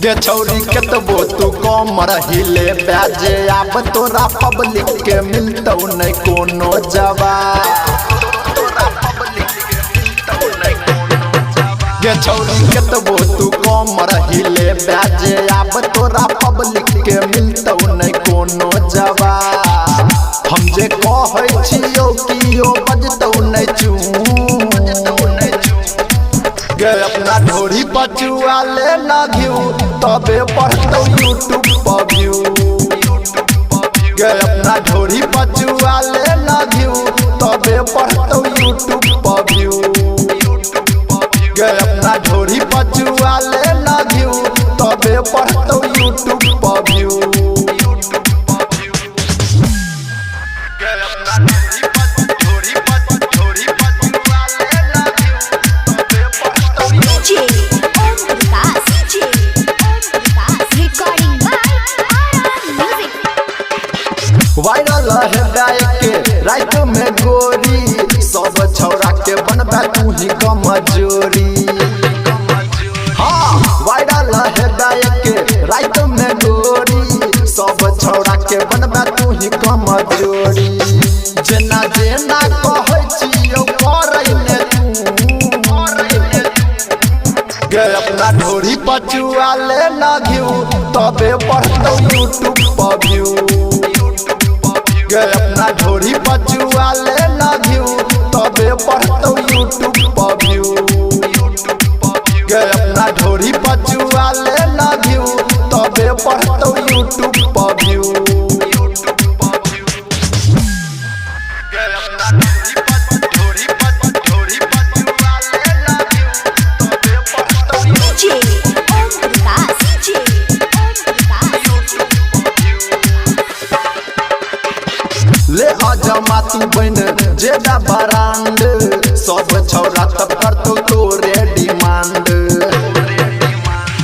गे छौरी केतबो तू कम रहिले बाजे अब तोरा पब्लिक के मिलतौ नहीं कोनो जवाब। गे छौरी केतबो तू कम रहिले बाजे अब तोरा पब्लिक के मिलतौ नहीं कोनो जवाब। हम जे कहै छियौ कियो बजतौ नहीं चूं गे अपना ढोरी पचुआ ले ना घिउ तबे पढ़तौ यूट्यूब पर व्यू। गे अपना ढोरी पचुआ ले ना घिउ तबे पढ़तौ यूट्यूब पर व्यू। गे अपना ढोरी पचुआ ले ना घिउ तबे पढ़तौ यूट्यूब पर व्यू। वायरल है गायक के रात में गोरी सब छौरा के बनबा तू ही कमजोरी। हाँ वायरल है गायक के रात में गोरी सब छौरा के बनबा तू ही कमजोरी। जेना जेना कहै छियौ करै ने तू गे अपना ढोरी पचुआ ले ना घिउ तबे पढ़तौ यूट्यूब पर व्यू। गे अपना ढोरी पचुआ ले ना घिउ तबे पढ़तौ यूट्यूब पर व्यू। गे अपना ढोरी पचुआ ले ना घिउ तबे पढ़तौ यूट्यूब पर व्यू। ले आजा तू बन जेदा बरांड सब छौरा तब करतो तोरे डिमांड।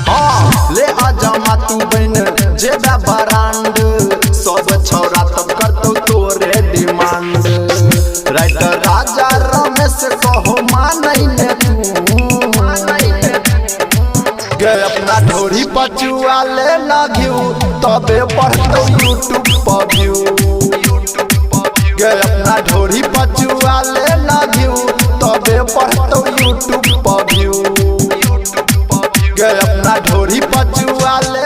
हाँ ले आजा तू बन जेदा बरांड सब छौरा तब करतो तोरे डिमांड। राइटर राजा रमेश कहो मानै ने तू गे अपना ढोरी पचुआ ले ना घिउ तबे पढ़तौ यूट्यूब पर व्यू। गे अपना ढोरी पचुआ ले ना घिउ तबे पढ़तौ यूट्यूब पर व्यू। गे अपना ढोरी पचुआ ले